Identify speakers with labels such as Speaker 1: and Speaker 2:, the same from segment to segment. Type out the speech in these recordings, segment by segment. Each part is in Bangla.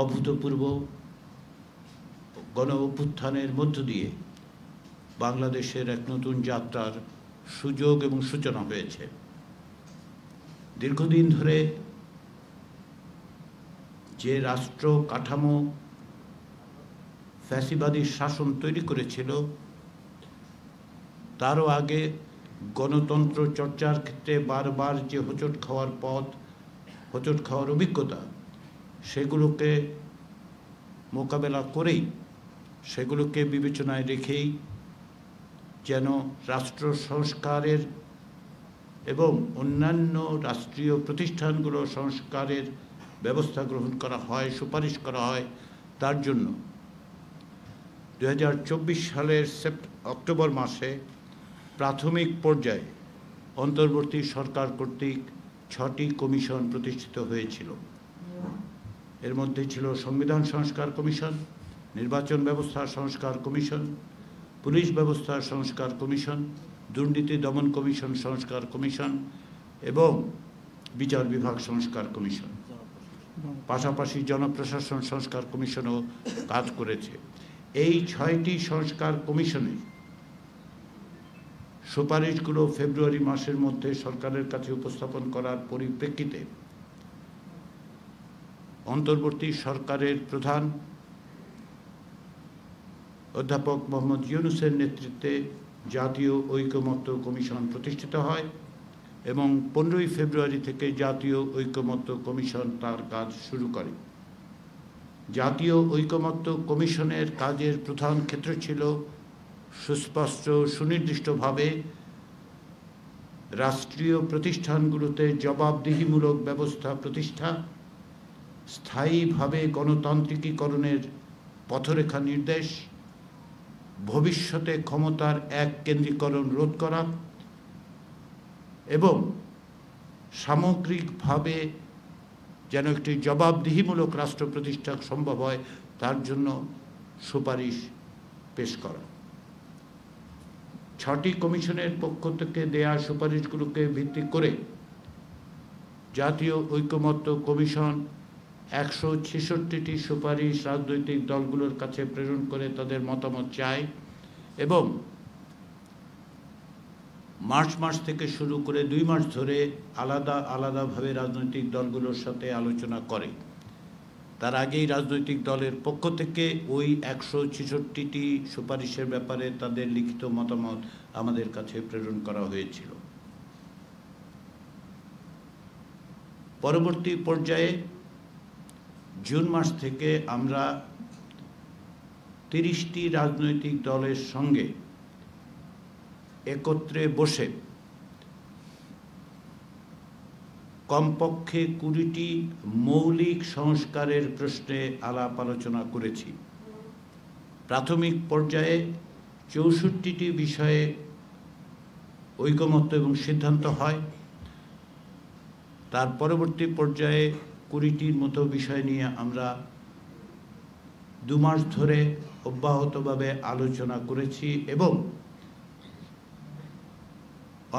Speaker 1: অভূতপূর্ব গণ অভ্যুত্থানের মধ্য দিয়ে বাংলাদেশের এক নতুন যাত্রার সুযোগ এবং সূচনা হয়েছে। দীর্ঘদিন ধরে যে রাষ্ট্র কাঠামো ফ্যাসিবাদী শাসন তৈরি করেছিল, তারও আগে গণতন্ত্র চর্চার ক্ষেত্রে বারবার যে হোঁচট খাওয়ার অভিজ্ঞতা, সেগুলোকে মোকাবেলা করেই, সেগুলোকে বিবেচনায় রেখেই যেন রাষ্ট্র সংস্কারের এবং অন্যান্য রাষ্ট্রীয় প্রতিষ্ঠানগুলো সংস্কারের ব্যবস্থা গ্রহণ করা হয়, সুপারিশ করা হয়। তার জন্য 2024 সালের অক্টোবর মাসে প্রাথমিক পর্যায়ে অন্তর্বর্তী সরকার কর্তৃক 6টি কমিশন প্রতিষ্ঠিত হয়েছিল। এর মধ্যে ছিল সংবিধান সংস্কার কমিশন, নির্বাচন ব্যবস্থা সংস্কার কমিশন, পুলিশ ব্যবস্থা সংস্কার কমিশন, দুর্নীতি দমন কমিশন সংস্কার কমিশন এবং বিচার বিভাগ সংস্কার কমিশন। পাশাপাশি জনপ্রশাসন সংস্কার কমিশনও কাজ করেছে। এই 6টি সংস্কার কমিশনের সুপারিশগুলো ফেব্রুয়ারি মাসের মধ্যে সরকারের কাছে উপস্থাপন করার পরিপ্রেক্ষিতে অন্তর্বর্তী সরকারের প্রধান অধ্যাপক মোহাম্মদ ইউনূসের নেতৃত্বে জাতীয় ঐকমত্য কমিশন প্রতিষ্ঠিত হয় এবং 15ই ফেব্রুয়ারি থেকে জাতীয় ঐকমত্য কমিশন তার কাজ শুরু করে। জাতীয় ঐকমত্য কমিশনের কাজের প্রধান ক্ষেত্র ছিল সুস্পষ্ট সুনির্দিষ্টভাবে রাষ্ট্রীয় প্রতিষ্ঠানগুলোতে জবাবদিহিমূলক ব্যবস্থা প্রতিষ্ঠা, স্থায়ীভাবে গণতান্ত্রিকীকরণের পথরেখা নির্দেশ, ভবিষ্যতে ক্ষমতার এককেন্দ্রীকরণ রোধ করা এবং সামগ্রিকভাবে যেন একটি জবাবদিহিমূলক রাষ্ট্র প্রতিষ্ঠা সম্ভব হয়, তার জন্য সুপারিশ পেশ করা। 6টি কমিশনের পক্ষ থেকে দেয়া সুপারিশগুলোকে ভিত্তি করে জাতীয় ঐকমত্য কমিশন 166টি সুপারিশ রাজনৈতিক দলগুলোর কাছে প্রেরণ করে তাদের মতামত চায় এবং মার্চ মাস থেকে শুরু করে 2 মাস ধরে আলাদাভাবে রাজনৈতিক দলগুলোর সাথে আলোচনা করে। তার আগেই রাজনৈতিক দলের পক্ষ থেকে ওই 166টি সুপারিশের ব্যাপারে তাদের লিখিত মতামত আমাদের কাছে প্রেরণ করা হয়েছিল। পরবর্তী পর্যায়ে জুন মাস থেকে আমরা 30টি রাজনৈতিক দলের সঙ্গে একত্রে বসে কমপক্ষে 20টি মৌলিক সংস্কারের প্রশ্নে আলাপ আলোচনা করেছি। প্রাথমিক পর্যায়ে 64টি বিষয়ে ঐকমত্য এবং সিদ্ধান্ত হয়। তার পরবর্তী পর্যায়ে 20টির মতো বিষয় নিয়ে আমরা 2 মাস ধরে অব্যাহতভাবে আলোচনা করেছি এবং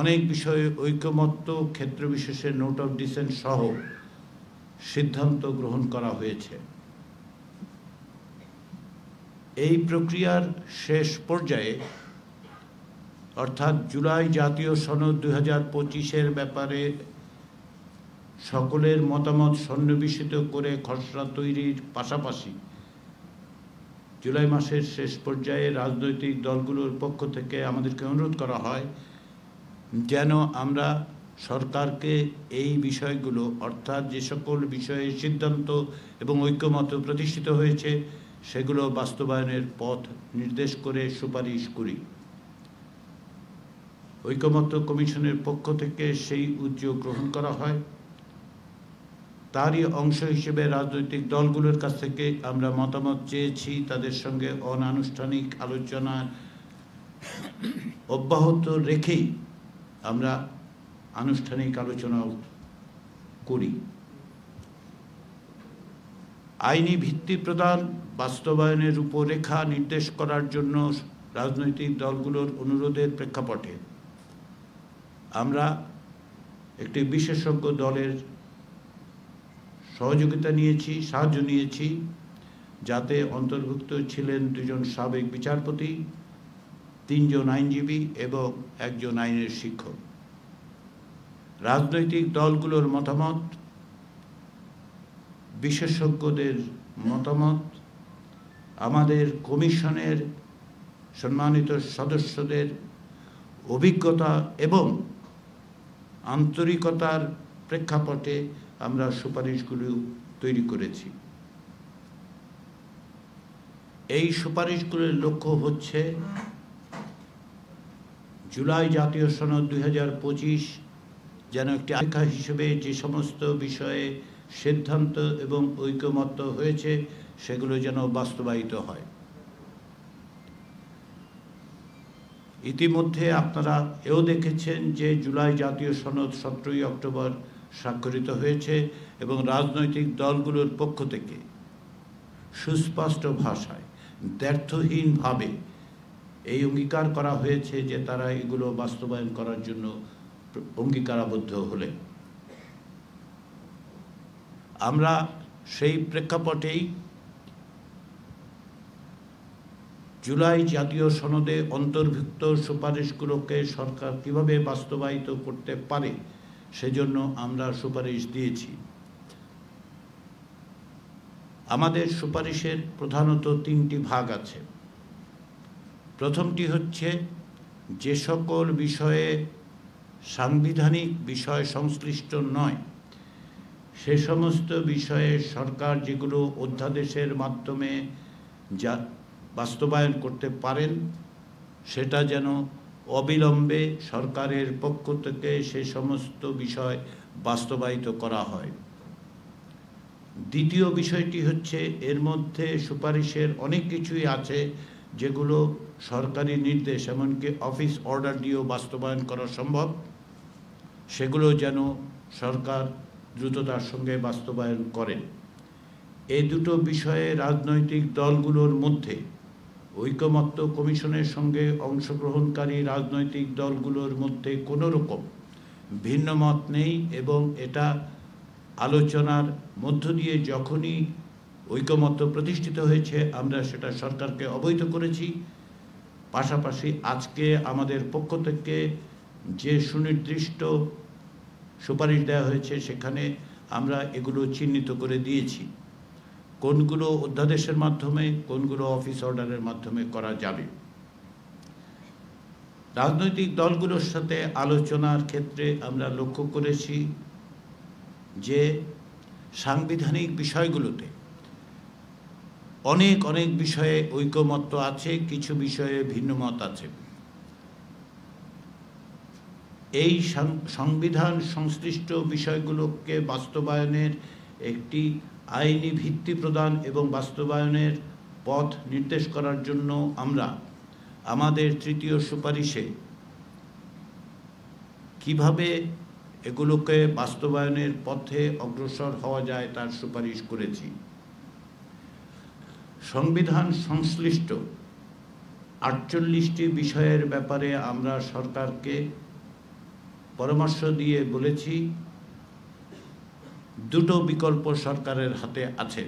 Speaker 1: অনেক বিষয়ে ঐকমত্য ক্ষেত্র বিশেষে নোট অফ ডিসেন্ট সহ সিদ্ধান্ত গ্রহণ করা হয়েছে। এই প্রক্রিয়ার শেষ পর্যায়ে অর্থাৎ জুলাই জাতীয় সনদ 2025-এর ব্যাপারে সকলের মতামত সন্নিবেশিত করে খসড়া তৈরির পাশাপাশি জুলাই মাসের শেষ পর্যায়ে রাজনৈতিক দলগুলোর পক্ষ থেকে আমাদেরকে অনুরোধ করা হয় যেন আমরা সরকারকে এই বিষয়গুলো অর্থাৎ যে সকল বিষয়ে সিদ্ধান্ত এবং ঐকমত্য প্রতিষ্ঠিত হয়েছে সেগুলো বাস্তবায়নের পথ নির্দেশ করে সুপারিশ করি। ঐকমত্য কমিশনের পক্ষ থেকে সেই উদ্যোগ গ্রহণ করা হয়। তারই অংশ হিসেবে রাজনৈতিক দলগুলোর কাছ থেকে আমরা মতামত চেয়েছি, তাদের সঙ্গে অনানুষ্ঠানিক আলোচনা অব্যাহত রেখেই আমরা আনুষ্ঠানিক আলোচনা করি। আইনি ভিত্তি প্রদান, বাস্তবায়নের রূপরেখা নির্দেশ করার জন্য রাজনৈতিক দলগুলোর অনুরোধের প্রেক্ষাপটে আমরা একটি বিশেষজ্ঞ দলের সাহায্য নিয়েছি, যাতে অন্তর্ভুক্ত ছিলেন 2 জন সাবেক বিচারপতি, 3 জন আইনজীবী এবং 1 জন আইনের শিক্ষক। রাজনৈতিক দলগুলোর মতামত, বিশেষজ্ঞদের মতামত, আমাদের কমিশনের সম্মানিত সদস্যদের অভিজ্ঞতা এবং আন্তরিকতার প্রেক্ষাপটে আমরা সুপারিশগুলো তৈরি করেছি। এই সুপারিশগুলোর লক্ষ্য হচ্ছে জুলাই জাতীয় সনদ 2025 যেন একটি আখ্যা হিসেবে যে সমস্ত বিষয়ে সিদ্ধান্ত এবং ঐকমত্য হয়েছে সেগুলো যেন বাস্তবায়িত হয়। ইতিমধ্যে আপনারা এও দেখেছেন যে জুলাই জাতীয় সনদ 17ই অক্টোবর স্বাক্ষরিত হয়েছে এবং রাজনৈতিক দলগুলোর পক্ষ থেকে সুস্পষ্ট ভাষায় দ্ব্যর্থহীনভাবে এই অঙ্গীকার করা হয়েছে যে তারা এগুলো বাস্তবায়ন করার জন্য অঙ্গীকারাবদ্ধ হলেন। আমরা সেই প্রেক্ষাপটেই জুলাই জাতীয় সনদে অন্তর্ভুক্ত সুপারিশগুলোকে সরকার কিভাবে বাস্তবায়িত করতে পারে সেজন্য আমরা সুপারিশ দিয়েছি। আমাদের সুপারিশের প্রধানত 3টি ভাগ আছে। প্রথমটি হচ্ছে যে সকল বিষয়ে সাংবিধানিক বিষয় সংশ্লিষ্ট নয় সে সমস্ত বিষয়ে সরকার যেগুলো অধ্যাদেশের মাধ্যমে যা বাস্তবায়ন করতে পারেন সেটা যেন অবিলম্বে সরকারের পক্ষ থেকে সে সমস্ত বিষয় বাস্তবায়িত করা হয়। দ্বিতীয় বিষয়টি হচ্ছে এর মধ্যে সুপারিশের অনেক কিছুই আছে যেগুলো সরকারি নির্দেশ এমনকি অফিস অর্ডার দিয়েও বাস্তবায়ন করা সম্ভব, সেগুলো যেন সরকার দ্রুততার সঙ্গে বাস্তবায়ন করেন। এই দুটো বিষয়ে রাজনৈতিক দলগুলোর মধ্যে ঐকমত্য কমিশনের সঙ্গে অংশগ্রহণকারী রাজনৈতিক দলগুলোর মধ্যে কোনো রকম ভিন্ন মত নেই এবং এটা আলোচনার মধ্য দিয়ে যখনই ঐকমত্য প্রতিষ্ঠিত হয়েছে আমরা সেটা সরকারকে অবহিত করেছি। পাশাপাশি আজকে আমাদের পক্ষ থেকে যে সুনির্দিষ্ট সুপারিশ দেওয়া হয়েছে সেখানে আমরা এগুলো চিহ্নিত করে দিয়েছি, কোনগুলো অধ্যাদেশের মাধ্যমে কোনগুলো অফিস অর্ডারের মাধ্যমে করা যাবে। রাজনৈতিক দলগুলোর সাথে আলোচনার ক্ষেত্রে আমরা লক্ষ্য করেছি যে সাংবিধানিক বিষয়গুলোতে অনেক বিষয়ে ঐকমত্য আছে, কিছু বিষয়ে ভিন্নমত আছে। এই সংবিধান সংশ্লিষ্ট বিষয়গুলোকে বাস্তবায়নের একটি আইনি ভিত্তি প্রদান এবং বাস্তবায়নের পথ নির্দেশ করার জন্য আমরা আমাদের 3য় সুপারিশে কিভাবে এগুলোকে বাস্তবায়নের পথে অগ্রসর হওয়া যায় তার সুপারিশ করেছি। সংবিধান সংশ্লিষ্ট 48টি বিষয়ের ব্যাপারে আমরা সরকারকে পরামর্শ দিয়ে বলেছি 2টো বিকল্প সরকারের হাতে আছে।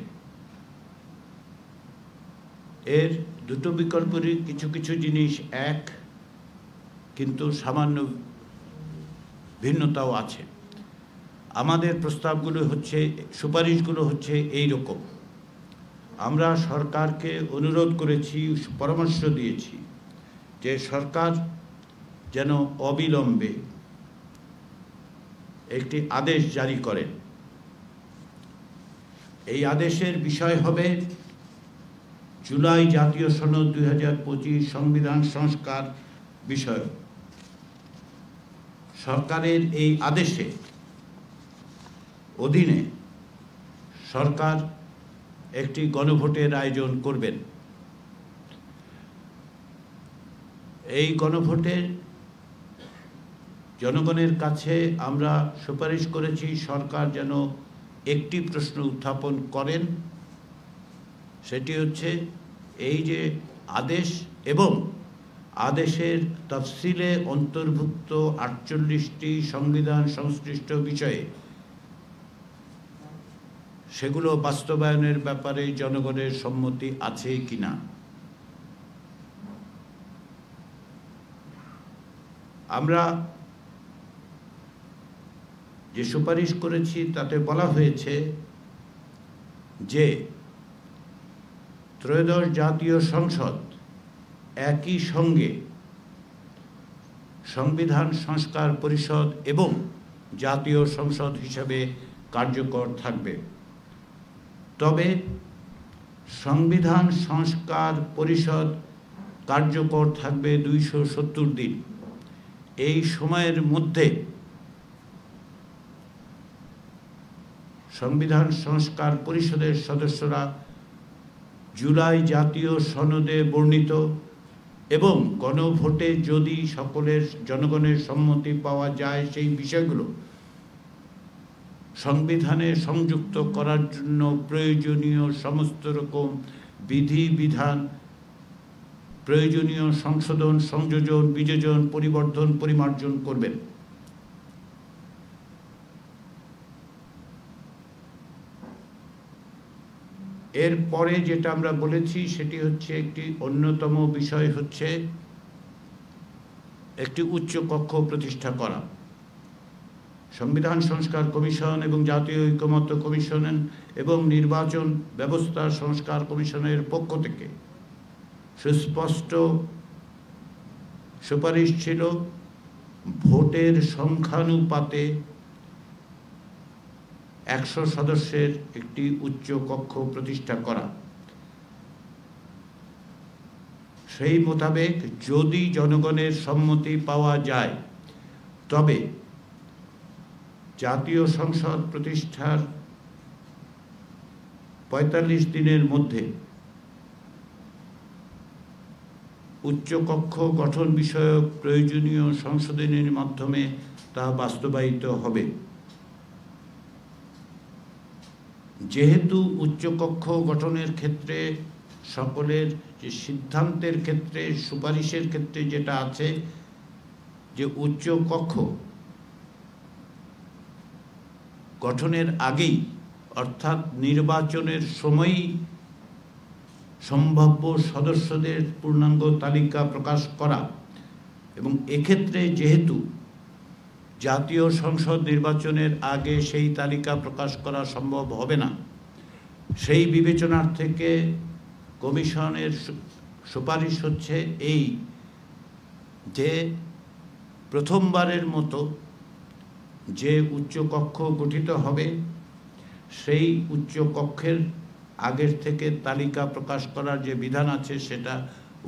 Speaker 1: এর 2টো বিকল্পেরই কিছু জিনিস এক, কিন্তু সামান্য ভিন্নতাও আছে। আমাদের প্রস্তাবগুলো হচ্ছে, সুপারিশগুলো হচ্ছে এই রকম। আমরা সরকারকে অনুরোধ করেছি, পরামর্শ দিয়েছি যে সরকার যেন অবিলম্বে একটি আদেশ জারি করেন। এই আদেশের বিষয় হবে জুলাই জাতীয় সনদ 2025 সংবিধান সংস্কার বিষয়। সরকারের এই আদেশে অধীনে সরকার একটি গণভোটের আয়োজন করবেন। এই গণভোটের জনগণের কাছে আমরা সুপারিশ করেছি সরকার যেন একটি প্রশ্ন উত্থাপন করেন, সেটি হচ্ছে এই যে আদেশ এবং আদেশের তফসিলে অন্তর্ভুক্ত 48টি সংবিধান সংশ্লিষ্ট বিষয়ে সেগুলো বাস্তবায়নের ব্যাপারে জনগণের সম্মতি আছে কিনা। আমরা যে সুপারিশ করেছি তাতে বলা হয়েছে যে ত্রয়োদশ জাতীয় সংসদ একই সঙ্গে সংবিধান সংস্কার পরিষদ এবং জাতীয় সংসদ হিসাবে কার্যকর থাকবে। তবে সংবিধান সংস্কার পরিষদ কার্যকর থাকবে 270 দিন। এই সময়ের মধ্যে সংবিধান সংস্কার পরিষদের সদস্যরা জুলাই জাতীয় সনদে বর্ণিত এবং গণভোটে যদি সকলের জনগণের সম্মতি পাওয়া যায় সেই বিষয়গুলো সংবিধানে সংযুক্ত করার জন্য প্রয়োজনীয় সমস্ত রকম বিধিবিধান, প্রয়োজনীয় সংশোধন, সংযোজন, বিযোজন, পরিবর্ধন, পরিমার্জন করবেন। এরপরে যেটা আমরা বলেছি সেটি হচ্ছে একটি অন্যতম বিষয় হচ্ছে একটি উচ্চ কক্ষ প্রতিষ্ঠা করা। সংবিধান সংস্কার কমিশন এবং জাতীয় ঐকমত্য কমিশন এবং নির্বাচন ব্যবস্থা সংস্কার কমিশনের পক্ষ থেকে সুস্পষ্ট সুপারিশ ছিল ভোটের সংখ্যানুপাতে 100 সদস্যের একটি উচ্চ কক্ষ প্রতিষ্ঠা করা। সেই মোতাবেক যদি জনগণের সম্মতি পাওয়া যায় তবে জাতীয় সংসদ প্রতিষ্ঠার 45 দিনের মধ্যে উচ্চকক্ষ গঠন বিষয়ক প্রয়োজনীয় সংশোধনের মাধ্যমে তা বাস্তবায়িত হবে। যেহেতু উচ্চকক্ষ গঠনের ক্ষেত্রে সকলের যে সিদ্ধান্তের ক্ষেত্রে সুপারিশের ক্ষেত্রে যেটা আছে যে উচ্চকক্ষ গঠনের আগেই অর্থাৎ নির্বাচনের সময়ই সম্ভাব্য সদস্যদের পূর্ণাঙ্গ তালিকা প্রকাশ করা, এবং এক্ষেত্রে যেহেতু জাতীয় সংসদ নির্বাচনের আগে সেই তালিকা প্রকাশ করা সম্ভব হবে না, সেই বিবেচনার থেকে কমিশনের সুপারিশ হচ্ছে এই যে প্রথমবারের মতো যে উচ্চকক্ষ গঠিত হবে সেই উচ্চকক্ষের আগের থেকে তালিকা প্রকাশ করার যে বিধান আছে সেটা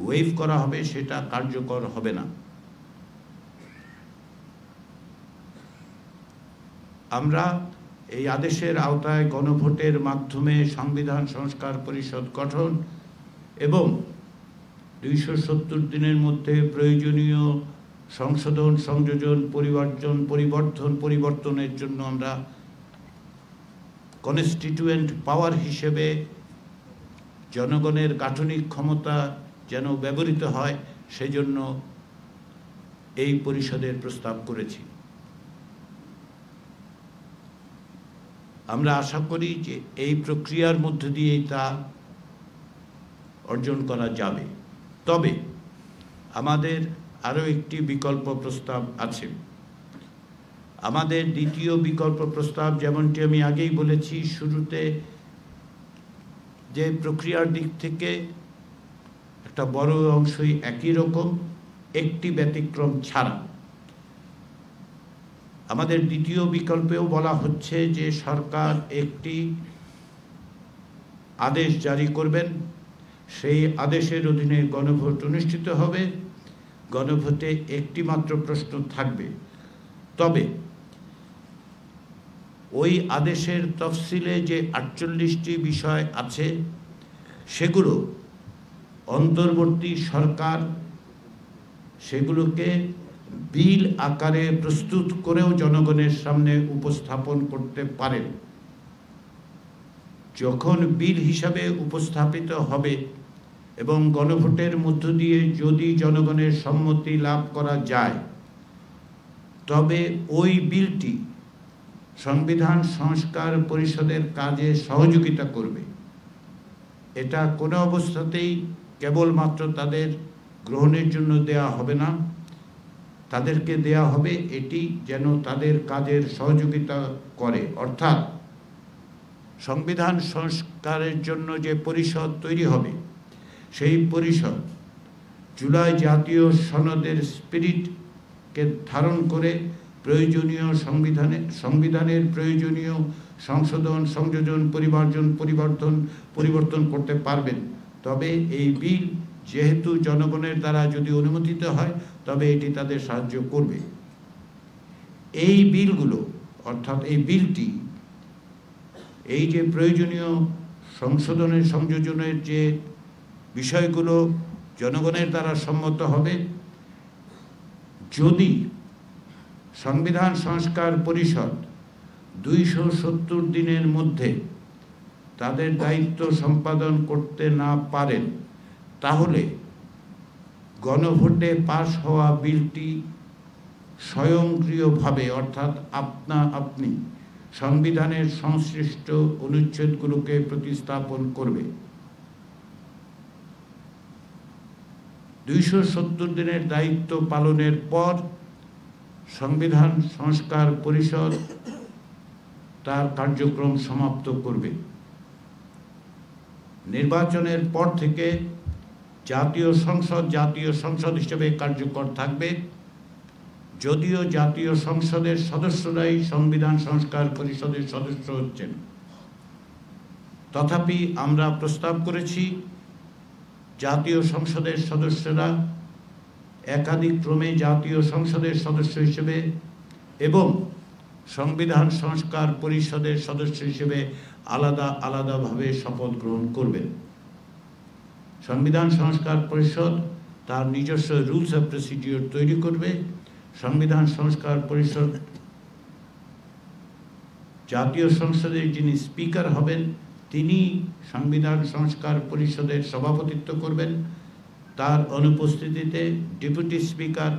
Speaker 1: ওয়েভ করা হবে, সেটা কার্যকর হবে না। আমরা এই আদেশের আওতায় গণভোটের মাধ্যমে সংবিধান সংস্কার পরিষদ গঠন এবং 270 দিনের মধ্যে প্রয়োজনীয় সংশোধন, সংযোজন, পরিবর্তনের জন্য আমরা কনস্টিটিউয়েন্ট পাওয়ার হিসেবে জনগণের গাঠনিক ক্ষমতা যেন ব্যবহৃত হয় সেজন্য এই পরিষদের প্রস্তাব করেছি। আমরা আশা করি যে এই প্রক্রিয়ার মধ্য দিয়েই তা অর্জন করা যাবে। তবে আমাদের আরও একটি বিকল্প প্রস্তাব আছে। আমাদের দ্বিতীয় বিকল্প প্রস্তাব, যেমনটি আমি আগেই বলেছি শুরুতে, যে প্রক্রিয়ার দিক থেকে একটা বড় অংশই একই রকম, একটি ব্যতিক্রম ছাড়া। আমাদের দ্বিতীয় বিকল্পেও বলা হচ্ছে যে সরকার একটি আদেশ জারি করবেন, সেই আদেশের অধীনে গণভোট অনুষ্ঠিত হবে। গণভোটে একটি মাত্র প্রশ্ন থাকবে, তবে ওই আদেশের তফসিলে যে 48টি বিষয় আছে সেগুলো অন্তর্বর্তী সরকার সেগুলোকে বিল আকারে প্রস্তুত করেও জনগণের সামনে উপস্থাপন করতে পারেন। যখন বিল হিসাবে উপস্থাপিত হবে এবং গণভোটের মধ্য দিয়ে যদি জনগণের সম্মতি লাভ করা যায় তবে ওই বিলটি সংবিধান সংস্কার পরিষদের কাজে সহযোগিতা করবে। এটা কোনো অবস্থাতেই কেবলমাত্র তাদের গ্রহণের জন্য দেয়া হবে না, তাদেরকে দেয়া হবে এটি যেন তাদের কাজের সহযোগিতা করে। অর্থাৎ সংবিধান সংস্কারের জন্য যে পরিষদ তৈরি হবে, সেই পরিষদ জুলাই জাতীয় সনদের স্পিরিটকে ধারণ করে প্রয়োজনীয় সংবিধানের প্রয়োজনীয় সংশোধন, সংযোজন, পরিবর্তন করতে পারবেন। তবে এই বিল যেহেতু জনগণের দ্বারা যদি অনুমোদিত হয়, তবে এটি তাদের সাহায্য করবে। এই বিলগুলো, অর্থাৎ এই বিলটি, এই যে প্রয়োজনীয় সংশোধনের, সংযোজনের যে বিষয়গুলো জনগণের দ্বারা সম্মত হবে, যদি সংবিধান সংস্কার পরিষদ 270 দিনের মধ্যে তাদের দায়িত্ব সম্পাদন করতে না পারেন, তাহলে গণভোটে পাশ হওয়া বিলটি স্বয়ংক্রিয়ভাবে, অর্থাৎ আপনি সংবিধানের সংশ্লিষ্ট অনুচ্ছেদগুলোকে প্রতিস্থাপন করবে। 270 দিনের দায়িত্ব পালনের পর সংবিধান সংস্কার পরিষদ তার কার্যক্রম সমাপ্ত করবে। নির্বাচনের পর থেকে জাতীয় সংসদ হিসেবে কার্যকর থাকবে, যদিও জাতীয় সংসদের সদস্যরাই সংবিধান সংস্কার পরিষদের সদস্য হচ্ছেন। তথাপি আমরা প্রস্তাব করেছি জাতীয় সংসদের সদস্যরা একাধিক্রমে জাতীয় সংসদের সদস্য হিসেবে এবং সংবিধান সংস্কার পরিষদের সদস্য হিসেবে আলাদাভাবে শপথ গ্রহণ করবেন। সংবিধান সংস্কার পরিষদ তার নিজস্ব রুলস অফ প্রসিডিওর তৈরি করবে। সংবিধান সংস্কার পরিষদ জাতীয় সংসদের যিনি স্পিকার হবেন, তিনি সংবিধান সংস্কার পরিষদের সভাপতিত্ব করবেন। তার অনুপস্থিতিতে ডেপুটি স্পিকার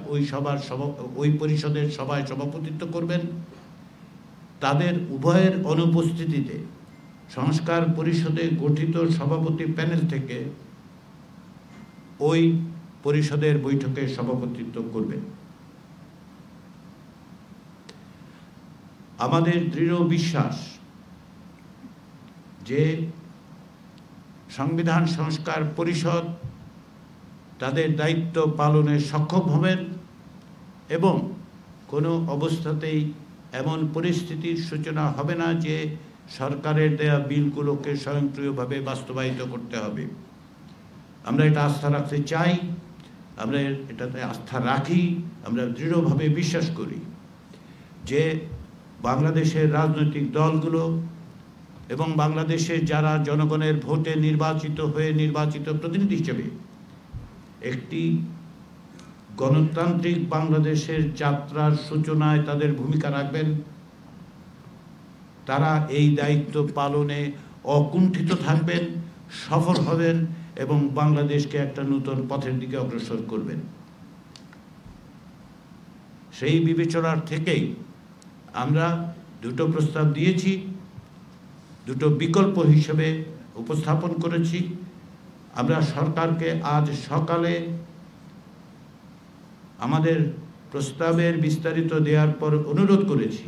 Speaker 1: ওই পরিষদের সভায় সভাপতিত্ব করবেন। তাদের উভয়ের অনুপস্থিতিতে সংস্কার পরিষদে গঠিত সভাপতি প্যানেল থেকে ওই পরিষদের বৈঠকে সভাপতিত্ব করবেন। আমাদের দৃঢ় বিশ্বাস যে সংবিধান সংস্কার পরিষদ তাদের দায়িত্ব পালনে সক্ষম হবেন এবং কোনো অবস্থাতেই এমন পরিস্থিতির সূচনা হবে না যে সরকারের দেয়া বিলগুলোকে স্বয়ংক্রিয়ভাবে বাস্তবায়িত করতে হবে। আমরা এটা আস্থা রাখতে চাই, আমরা এটাতে আস্থা রাখি। আমরা দৃঢ়ভাবে বিশ্বাস করি যে বাংলাদেশের রাজনৈতিক দলগুলো এবং বাংলাদেশে যারা জনগণের ভোটে নির্বাচিত প্রতিনিধি হিসেবে একটি গণতান্ত্রিক বাংলাদেশের যাত্রার সূচনায় তাদের ভূমিকা রাখবেন। তারা এই দায়িত্ব পালনে অকুণ্ঠিত থাকবেন, সফল হবেন এবং বাংলাদেশকে একটা নতুন পথের দিকে অগ্রসর করবেন। সেই বিবেচনার থেকেই আমরা দুটো প্রস্তাব দিয়েছি, দুটো বিকল্প হিসেবে উপস্থাপন করেছি। আমরা সরকারকে আজ সকালে আমাদের প্রস্তাবের বিস্তারিত দেওয়ার পর অনুরোধ করেছি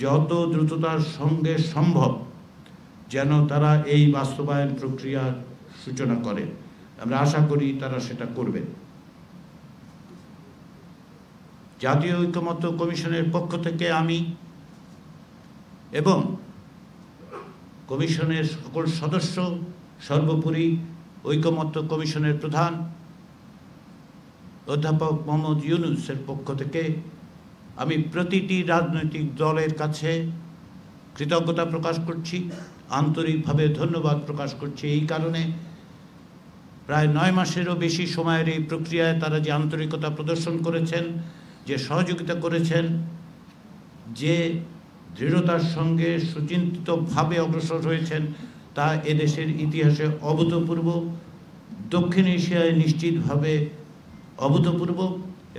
Speaker 1: যত দ্রুততার সঙ্গে সম্ভব যেন তারা এই বাস্তবায়ন প্রক্রিয়ার সূচনা করেন। আমরা আশা করি তারা সেটা করবেন। জাতীয় ঐকমত্য কমিশনের পক্ষ থেকে আমি এবং কমিশনের সকল সদস্য, সর্বোপরি ঐকমত্য কমিশনের প্রধান অধ্যাপক মোহাম্মদ ইউনূসের পক্ষ থেকে আমি প্রতিটি রাজনৈতিক দলের কাছে কৃতজ্ঞতা প্রকাশ করছি, আন্তরিকভাবে ধন্যবাদ প্রকাশ করছি। এই কারণে প্রায় 9 মাসেরও বেশি সময়ের এই প্রক্রিয়ায় তারা যে আন্তরিকতা প্রদর্শন করেছেন, যে সহযোগিতা করেছেন, যে দৃঢ়তার সঙ্গে সুচিন্তিতভাবে অগ্রসর হয়েছেন, তা এদেশের ইতিহাসে অভূতপূর্ব, দক্ষিণ এশিয়ায় নিশ্চিতভাবে অভূতপূর্ব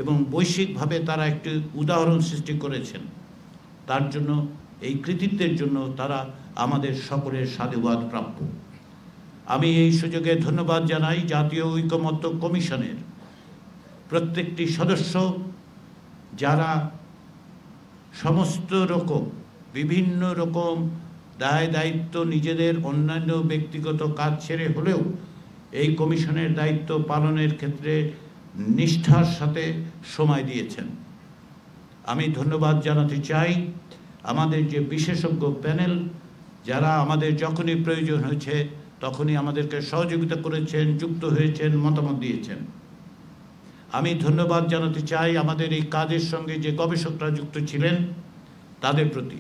Speaker 1: এবং বৈশ্বিকভাবে তারা একটি উদাহরণ সৃষ্টি করেছেন। তার জন্য, এই কৃতিত্বের জন্য তারা আমাদের সকলের সাধুবাদ প্রাপ্য। আমি এই সুযোগে ধন্যবাদ জানাই জাতীয় ঐকমত্য কমিশনের প্রত্যেকটি সদস্য, যারা সমস্ত রকম বিভিন্ন রকম দায় দায়িত্ব নিজেদের অন্যান্য ব্যক্তিগত কাজ ছেড়ে হলেও এই কমিশনের দায়িত্ব পালনের ক্ষেত্রে নিষ্ঠার সাথে সময় দিয়েছেন। আমি ধন্যবাদ জানাতে চাই আমাদের যে বিশেষজ্ঞ প্যানেল, যারা আমাদের যখনই প্রয়োজন হয়েছে তখনই আমাদেরকে সহযোগিতা করেছেন, যুক্ত হয়েছেন, মতামত দিয়েছেন। আমি ধন্যবাদ জানাতে চাই আমাদের এই কাজের সঙ্গে যে গবেষকরা যুক্ত ছিলেন তাদের প্রতি।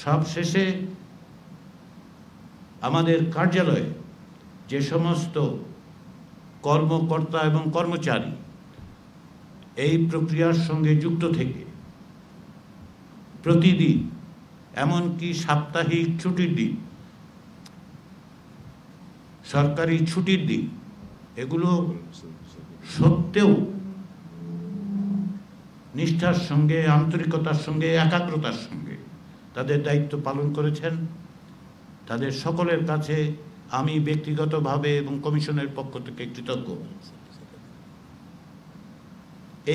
Speaker 1: সবশেষে আমাদের কার্যালয়ে যে সমস্ত কর্মকর্তা এবং কর্মচারী এই প্রক্রিয়ার সঙ্গে যুক্ত থেকে প্রতিদিন, এমনকি সাপ্তাহিক ছুটির দিন, সরকারি ছুটির দিন, এগুলো সত্ত্বেও নিষ্ঠার সঙ্গে, আন্তরিকতার সঙ্গে, একাগ্রতার সঙ্গে তাদের দায়িত্ব পালন করেছেন, তাদের সকলের কাছে আমি ব্যক্তিগতভাবে এবং কমিশনের পক্ষ থেকে কৃতজ্ঞ।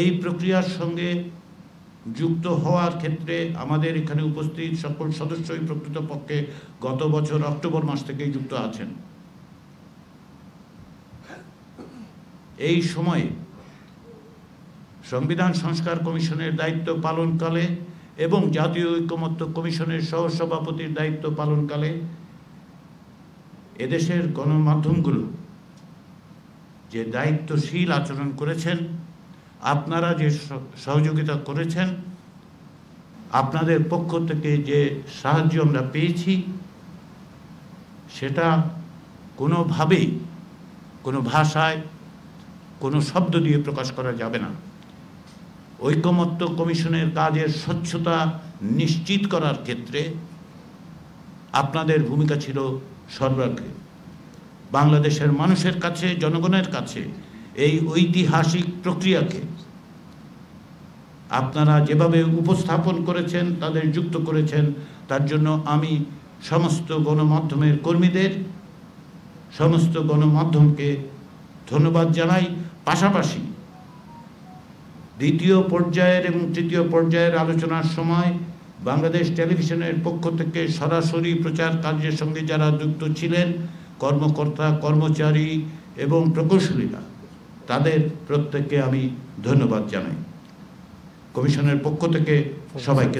Speaker 1: এই প্রক্রিয়ার সঙ্গে যুক্ত হওয়ার ক্ষেত্রে আমাদের এখানে উপস্থিত সকল সদস্যই প্রকৃতপক্ষে গত বছর অক্টোবর মাস থেকেই যুক্ত আছেন। এই সময়ে সংবিধান সংস্কার কমিশনের দায়িত্ব পালনকালে এবং জাতীয় ঐকমত্য কমিশনের সহসভাপতির দায়িত্ব পালনকালে এদেশের গণমাধ্যমগুলো যে দায়িত্বশীল আচরণ করেছেন, আপনারা যে সহযোগিতা করেছেন, আপনাদের পক্ষ থেকে যে সাহায্য আমরা পেয়েছি, সেটা কোনোভাবেই কোনো ভাষায়, কোনো শব্দ দিয়ে প্রকাশ করা যাবে না। ঐকমত্য কমিশনের কাজের স্বচ্ছতা নিশ্চিত করার ক্ষেত্রে আপনাদের ভূমিকা ছিল সর্বাগ্রে। বাংলাদেশের মানুষের কাছে, জনগণের কাছে এই ঐতিহাসিক প্রক্রিয়াকে আপনারা যেভাবে উপস্থাপন করেছেন, তাদের যুক্ত করেছেন, তার জন্য আমি সমস্ত গণমাধ্যমের কর্মীদের, সমস্ত গণমাধ্যমকে ধন্যবাদ জানাই। পাশাপাশি দ্বিতীয় পর্যায়ের এবং তৃতীয় পর্যায়ের আলোচনার সময় বাংলাদেশ টেলিভিশনের পক্ষ থেকে সরাসরি প্রচার কার্যের সঙ্গে যারা যুক্ত ছিলেন, কর্মকর্তা, কর্মচারী এবং প্রকৌশলীরা, তাদের প্রত্যেককে আমি ধন্যবাদ জানাই। কমিশনের পক্ষ থেকে সবাইকে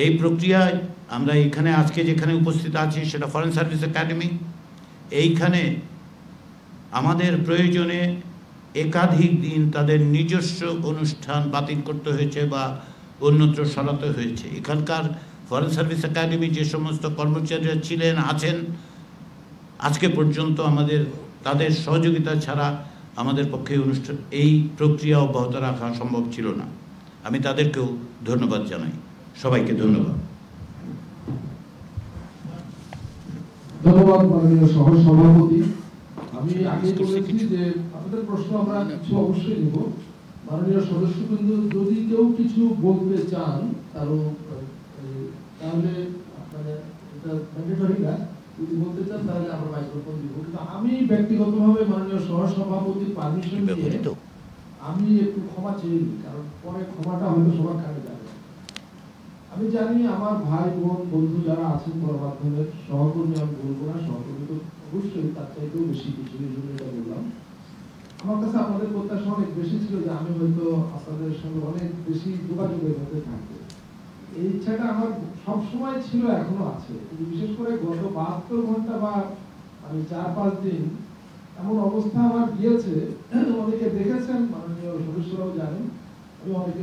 Speaker 1: এই প্রক্রিয়ায় আমরা এখানে আজকে যেখানে উপস্থিত আছি সেটা ফরেন সার্ভিস একাডেমি। এইখানে আমাদের প্রয়োজনে একাধিক দিন তাদের নিজস্ব অনুষ্ঠান বাতিল করতে হয়েছে বা অন্যত্র সরাতে হয়েছে। এখানকার ফরেন সার্ভিস একাডেমি যে সমস্ত কর্মচারীরা ছিলেন, আছেন, আজকে পর্যন্ত তাদের সহযোগিতা ছাড়া আমাদের পক্ষে এই প্রক্রিয়া অব্যাহত রাখা সম্ভব ছিল না। আমি তাদেরকেও ধন্যবাদ জানাই। সবাইকে ধন্যবাদ।
Speaker 2: ধন্যবাদ মাননীয় সহ সভাপতি। আমি আগে বলেছি যে আপনাদের প্রশ্ন আমরা কিছু অবশ্যই নেব। মাননীয় সদস্যবৃন্দ যদি কেউ কিছু বলতে চান তাহলে আপনারা এটা ম্যান্ডেটরি না, যদি বলতে চান তাহলে আমরা মাইক্রোফোন দিব। কিন্তু আমি ব্যক্তিগতভাবে মাননীয় সহ সভাপতির পারমিশন নিয়ে আমি একটু ক্ষমা চেয়ে নিই, কারণ পরে ক্ষমাটা হয়তো সবার কাছে যাবে। আমি জানি আমার ভাই বোন বন্ধু যারা আছেন গণমাধ্যমের সহকর্মী, আমি বলবো না, সহকর্মী তো অবশ্যই তার চাইতেও বেশি কিছু, এই জন্য এটা বললাম। আমার কাছে আপনাদের প্রত্যাশা অনেক বেশি ছিল যে আমি হয়তো আপনাদের সঙ্গে অনেক বেশি যোগাযোগের মধ্যে থাকবো। এই ইচ্ছাটা আমার সবসময় ছিল, এখনো আছে। কিন্তু বিশেষ করে গত 72 ঘন্টা বা 4-5 দিন এমন অবস্থা আমার গিয়েছে, অনেকে দেখেছেন, মাননীয় সদস্যরাও জানেন, আমি অনেকে